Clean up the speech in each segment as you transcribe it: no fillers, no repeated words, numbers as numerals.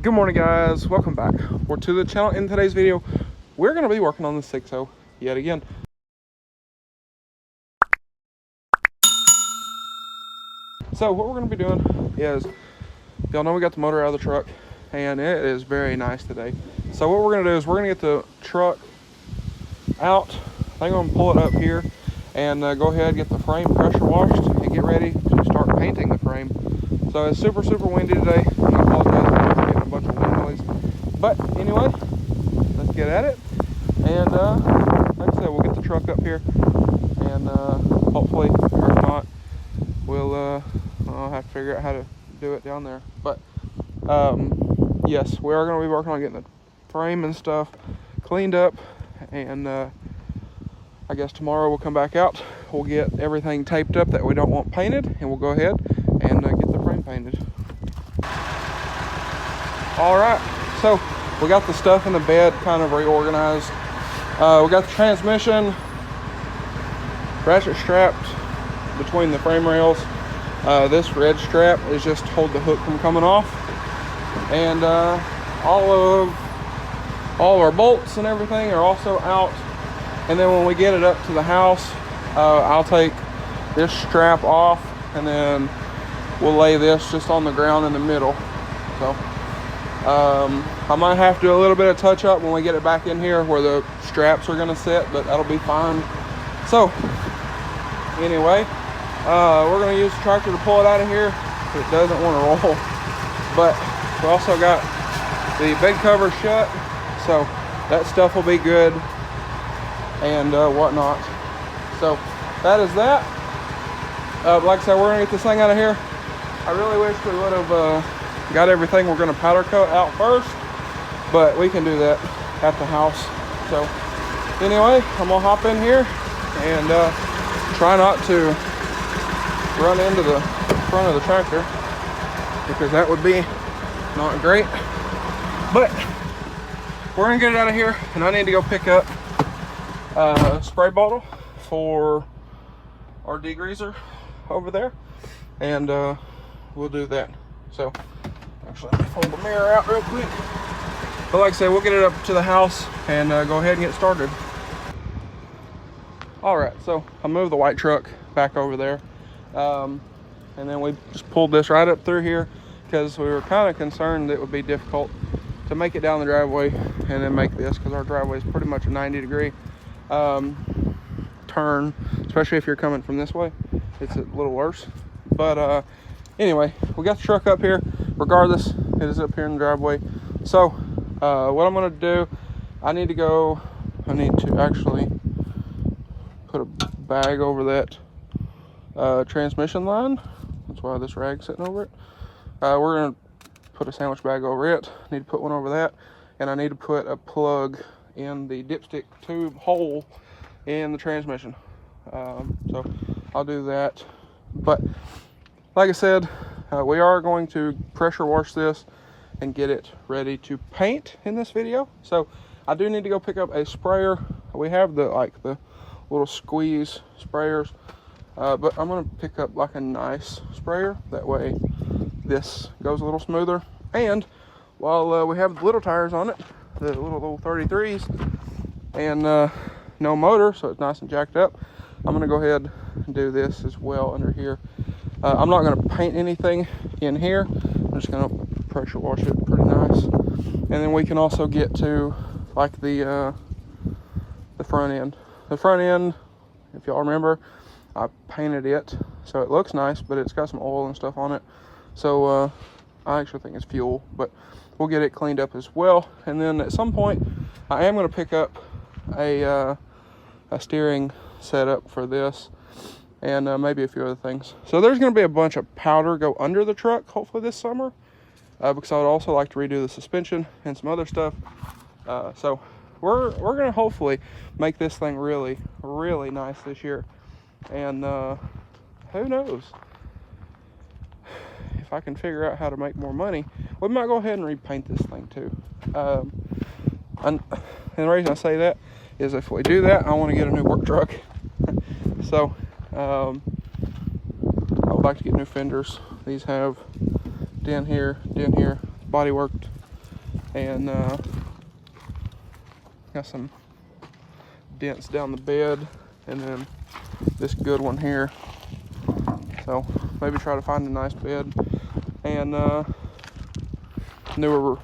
Good morning, guys. Welcome back to the channel. In today's video, we're going to be working on the 6.0 yet again. So what we're going to be doing is, y'all know we got the motor out of the truck and it is very nice today. So what we're going to do is we're going to get the truck out. I'm going to pull it up here and go ahead and get the frame pressure washed and get ready to start painting the frame. So it's super windy today, and I apologize for getting a bunch of wind noise. But anyway, let's get at it. And like I said, we'll get the truck up here, and hopefully, or if not, we'll I'll have to figure out how to do it down there. But yes, we are going to be working on getting the frame and stuff cleaned up, and I guess tomorrow we'll come back out. We'll get everything taped up that we don't want painted, and we'll go ahead and get the frame painted. All right, so we got the stuff in the bed kind of reorganized. We got the transmission ratchet strapped between the frame rails. This red strap is just to hold the hook from coming off, and all of our bolts and everything are also out. And then when we get it up to the house, I'll take this strap off, and then we'll lay this just on the ground in the middle. So I might have to do a little bit of touch up when we get it back in here where the straps are gonna sit, but that'll be fine. So anyway, we're gonna use the tractor to pull it out of here. It doesn't want to roll, but we also got the bed cover shut, so that stuff will be good and whatnot. So that is that. Like I said, we're gonna get this thing out of here. I really wish we would have got everything we're gonna powder coat out first, but we can do that at the house. So anyway, I'm gonna hop in here and try not to run into the front of the tractor, because that would be not great. But we're gonna get it out of here, and I need to go pick up a spray bottle for our degreaser over there, and we'll do that. So actually, let me fold the mirror out real quick. But like I said, we'll get it up to the house and go ahead and get started. All right, so I moved the white truck back over there, and then we just pulled this right up through here because we were kind of concerned that it would be difficult to make it down the driveway and then make this, because our driveway is pretty much a 90-degree turn, especially if you're coming from this way. It's a little worse. But anyway, we got the truck up here. Regardless, it is up here in the driveway. So what I'm going to do, I need to actually put a bag over that transmission line. That's why this rag's sitting over it. We're going to put a sandwich bag over it. I need to put one over that, and I need to put a plug in the dipstick tube hole in the transmission. So I'll do that. But like I said, we are going to pressure wash this and get it ready to paint in this video. So I do need to go pick up a sprayer. We have the little squeeze sprayers, but I'm going to pick up like a nice sprayer. That way this goes a little smoother. And while we have the little tires on it, the little 33s, and no motor, so it's nice and jacked up, I'm going to go ahead and do this as well under here. I'm not going to paint anything in here. I'm just going to pressure wash it pretty nice. And then we can also get to like the front end. The front end, if y'all remember, I painted it so it looks nice, but it's got some oil and stuff on it. So I actually think it's fuel, but we'll get it cleaned up as well. And then at some point, I am going to pick up a steering setup for this, and maybe a few other things. So there's going to be a bunch of powder go under the truck hopefully this summer, because I would also like to redo the suspension and some other stuff. So we're going to hopefully make this thing really nice this year. And who knows, if I can figure out how to make more money, we might go ahead and repaint this thing too. And the reason I say that is if we do that, I want to get a new work truck. So I would like to get new fenders. These have dent here, body worked, and got some dents down the bed, and then this good one here. So maybe try to find a nice bed, and the newer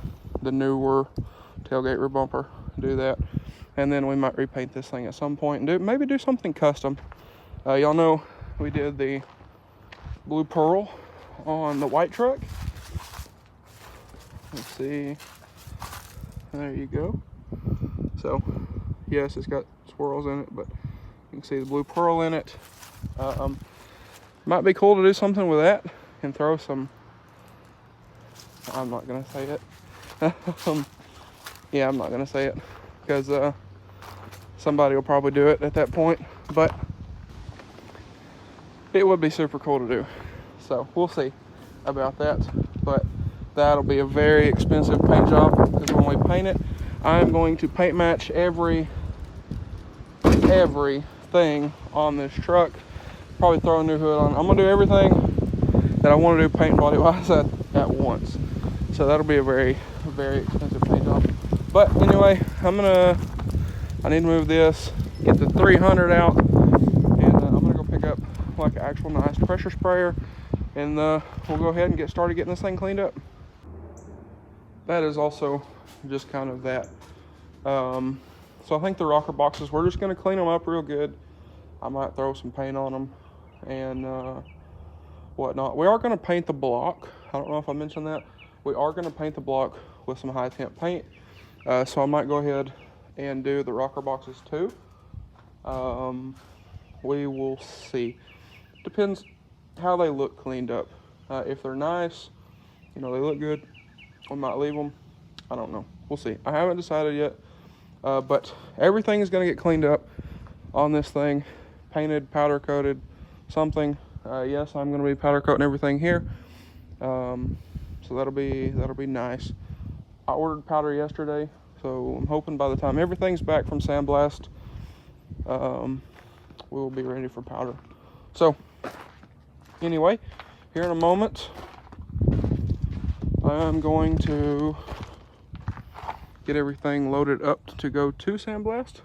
tailgate rear bumper, do that, and then we might repaint this thing at some point and maybe do something custom. Y'all know we did the blue pearl on the white truck. Let's see, there you go. So yes, it's got swirls in it, but you can see the blue pearl in it. Might be cool to do something with that and throw some, I'm not gonna say it. Yeah, I'm not gonna say it because somebody will probably do it at that point, but it would be super cool to do. So we'll see about that, but that'll be a very expensive paint job, because when we paint it, I'm going to paint match everything on this truck. Probably throw a new hood on. I'm gonna do everything that I want to do paint body wise at once. So that'll be a very, very expensive paint job. But anyway, I need to move this, get the 300 out, and I'm gonna go pick up like an actual nice pressure sprayer, and we'll go ahead and get started getting this thing cleaned up. That is also just kind of that. So I think the rocker boxes, we're just gonna clean them up real good. I might throw some paint on them and whatnot. We are gonna paint the block. I don't know if I mentioned that. We are gonna paint the block with some high temp paint. So I might go ahead and do the rocker boxes too. We will see. Depends how they look cleaned up. If they're nice, you know, they look good, we might leave them. I don't know. We'll see. I haven't decided yet. But everything is going to get cleaned up on this thing, painted, powder coated, something. Yes, I'm going to be powder coating everything here. So that'll be nice. I ordered powder yesterday, so I'm hoping by the time everything's back from sandblast, we'll be ready for powder. So anyway, here in a moment, I'm going to get everything loaded up to go to sandblast.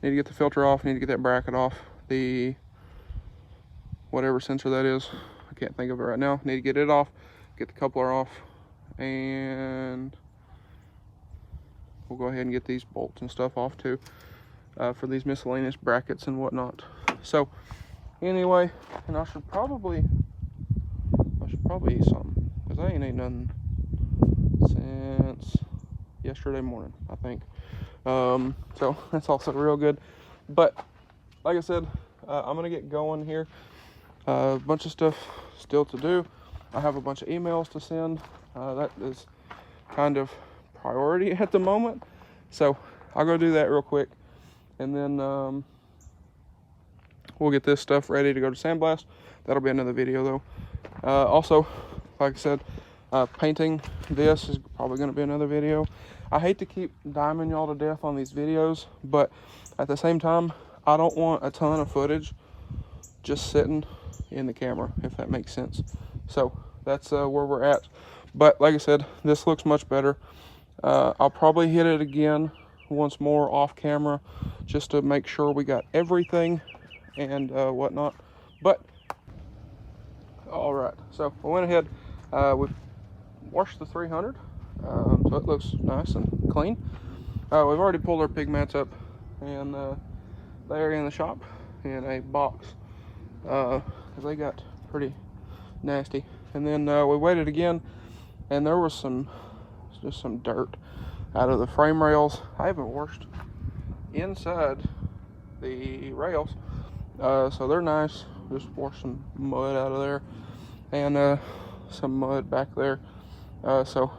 Need to get the filter off, need to get that bracket off, the whatever sensor that is, I can't think of it right now. Need to get it off, get the coupler off, and we'll go ahead and get these bolts and stuff off too, for these miscellaneous brackets and whatnot. So anyway, and I should probably eat something, because I ain't ate nothing since yesterday morning, I think. So that's also real good. But like I said, I'm gonna get going here. A bunch of stuff still to do. I have a bunch of emails to send. That is kind of priority at the moment. So I'll go do that real quick, and then we'll get this stuff ready to go to sandblast. That'll be another video though. Also, like I said, painting this is probably going to be another video. I hate to keep diming y'all to death on these videos, but at the same time, I don't want a ton of footage just sitting in the camera, if that makes sense. So that's where we're at. But like I said, this looks much better. I'll probably hit it again once more off camera, just to make sure we got everything and whatnot. But all right, so we went ahead, we washed the 300, so it looks nice and clean. We've already pulled our pig mats up, and they're in the shop in a box, because they got pretty nasty. And then we waited again, and there was just some dirt out of the frame rails. I haven't washed inside the rails, so they're nice. Just washed some mud out of there, and some mud back there. So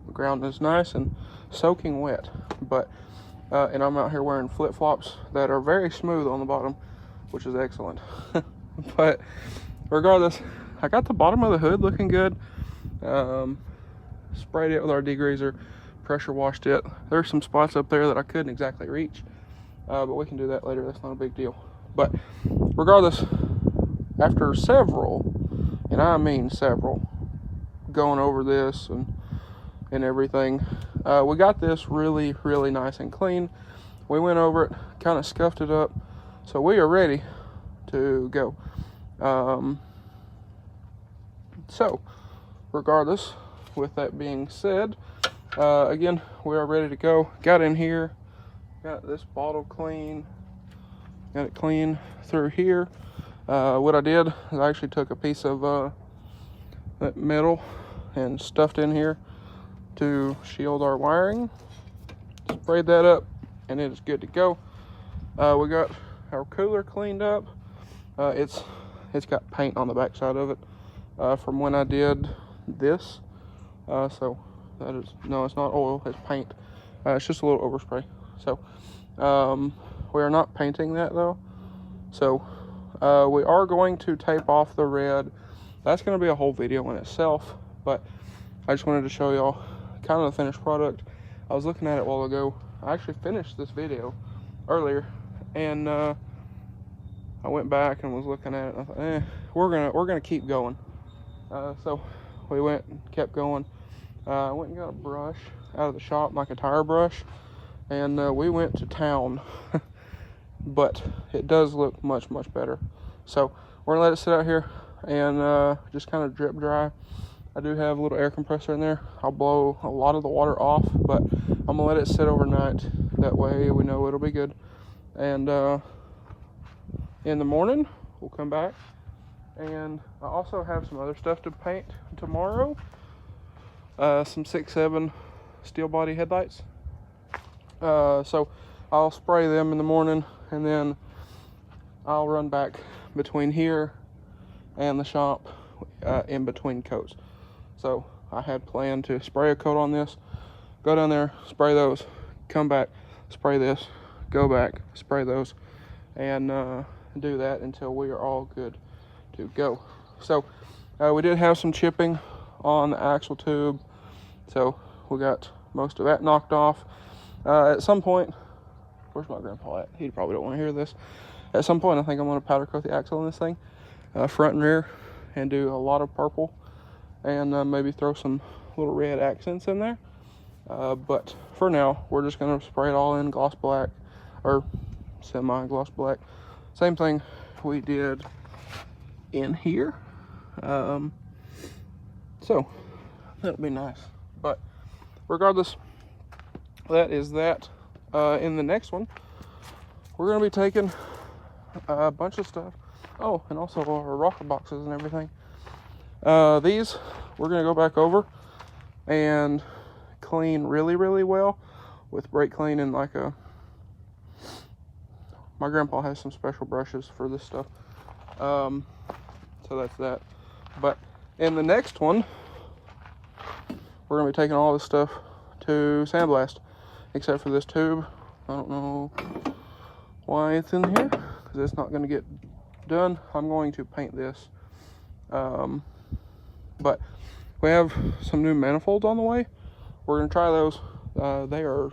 the ground is nice and soaking wet, but and I'm out here wearing flip-flops that are very smooth on the bottom, which is excellent. But regardless, I got the bottom of the hood looking good. Sprayed it with our degreaser, pressure washed it. There's some spots up there that I couldn't exactly reach, but we can do that later. That's not a big deal. But regardless, after several, and I mean several, going over this and everything. We got this really, really nice and clean. We went over it, kind of scuffed it up, so we are ready to go. So regardless, with that being said, again, we are ready to go. Got in here, got this bottle clean, got it clean through here. What I did is I actually took a piece of that metal and stuffed in here to shield our wiring. Sprayed that up, and it is good to go. We got our cooler cleaned up. It's got paint on the back side of it from when I did this. So that is, no, it's not oil, it's paint. It's just a little overspray. So we are not painting that though. So we are going to tape off the red. That's going to be a whole video in itself, but I just wanted to show y'all kind of the finished product. I was looking at it a while ago. I actually finished this video earlier, and I went back and was looking at it, and I thought, we're gonna keep going. So we went and kept going. I went and got a brush out of the shop, like a tire brush, and we went to town. But it does look much, much better. So we're gonna let it sit out here and just kind of drip dry. I do have a little air compressor in there. I'll blow a lot of the water off, but I'm gonna let it sit overnight. That way we know it'll be good. And in the morning, we'll come back. And I also have some other stuff to paint tomorrow. Some 6.7 steel body headlights. So I'll spray them in the morning, and then I'll run back between here and the shop in between coats. So I had planned to spray a coat on this, go down there, spray those, come back, spray this, go back, spray those, and do that until we are all good to go. So we did have some chipping on the axle tube, so we got most of that knocked off. At some point, where's my grandpa at? He probably don't want to hear this. At some point, I think I'm going to powder coat the axle on this thing, front and rear, and do a lot of purple, and maybe throw some little red accents in there. But for now, we're just going to spray it all in gloss black, or semi-gloss black. Same thing we did in here. So that'll be nice. But regardless, that is that. In the next one, we're going to be taking a bunch of stuff. Oh, and also our rocker boxes and everything. These we're going to go back over and clean really, really well with brake clean and like a... My grandpa has some special brushes for this stuff. So that's that. But in the next one, we're going to be taking all this stuff to sandblast, except for this tube. I don't know why it's in here, because it's not going to get done. I'm going to paint this. But we have some new manifolds on the way. We're going to try those. They are,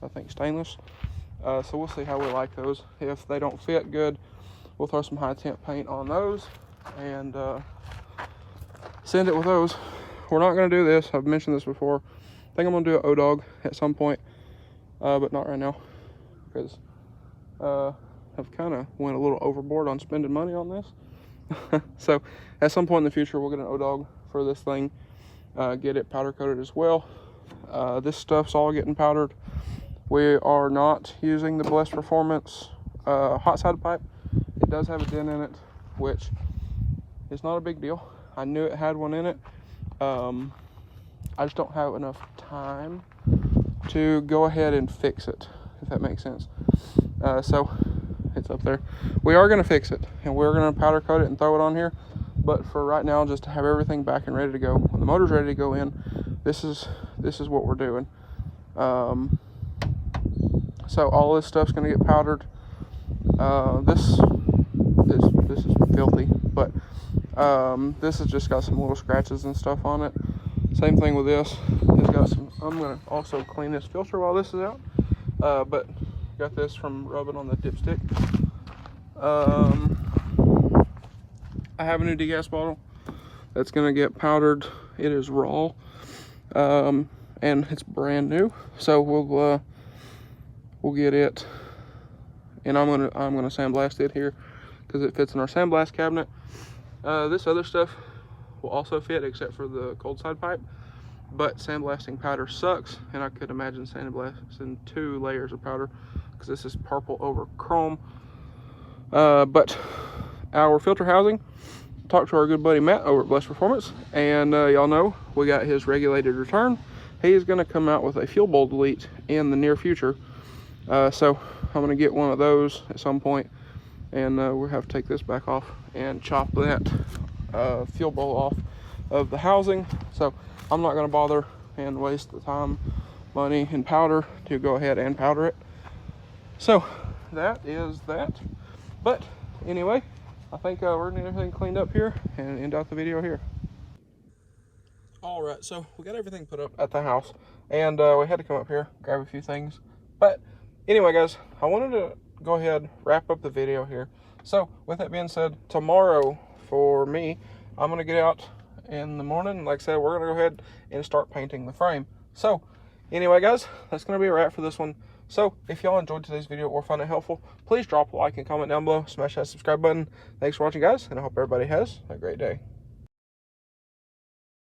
I think, stainless. So we'll see how we like those. If they don't fit good, we'll throw some high temp paint on those and send it with those. We're not going to do this. I've mentioned this before. I think I'm going to do an O-Dog at some point, but not right now, because I've kind of went a little overboard on spending money on this. So at some point in the future, we'll get an O-Dog for this thing, get it powder coated as well. This stuff's all getting powdered. We are not using the Blessed Performance hot side pipe. It does have a dent in it, which is not a big deal. I knew it had one in it. I just don't have enough time to go ahead and fix it, if that makes sense. So it's up there. We are going to fix it, and we're going to powder coat it and throw it on here. But for right now, just to have everything back and ready to go, when the motor's ready to go in, this is what we're doing. So all this stuff's going to get powdered. This is filthy, but this has just got some little scratches and stuff on it. Same thing with this. It's got some. I'm going to also clean this filter while this is out. But got this from rubbing on the dipstick. I have a new degas bottle that's going to get powdered. It is raw. and it's brand new. So we'll get it, and I'm gonna sandblast it here because it fits in our sandblast cabinet. This other stuff will also fit except for the cold side pipe, but sandblasting powder sucks, and I could imagine sandblasting 2 layers of powder because this is purple over chrome. But our filter housing, talked to our good buddy Matt over at Blessed Performance, and y'all know we got his regulated return. He is going to come out with a fuel bowl delete in the near future, so I'm going to get one of those at some point, and we'll have to take this back off and chop that fuel bowl off of the housing. So I'm not going to bother and waste the time, money, and powder to go ahead and powder it. So that is that. But anyway, I think we're gonna get everything cleaned up here and end out the video here. All right, so we got everything put up at the house, and we had to come up here, grab a few things. But anyway, guys, I wanted to go ahead, wrap up the video here. So with that being said, tomorrow for me, I'm gonna get out in the morning. Like I said, we're gonna go ahead and start painting the frame. So anyway, guys, that's gonna be a wrap for this one. So if y'all enjoyed today's video or found it helpful, please drop a like and comment down below. Smash that subscribe button. Thanks for watching, guys, and I hope everybody has a great day.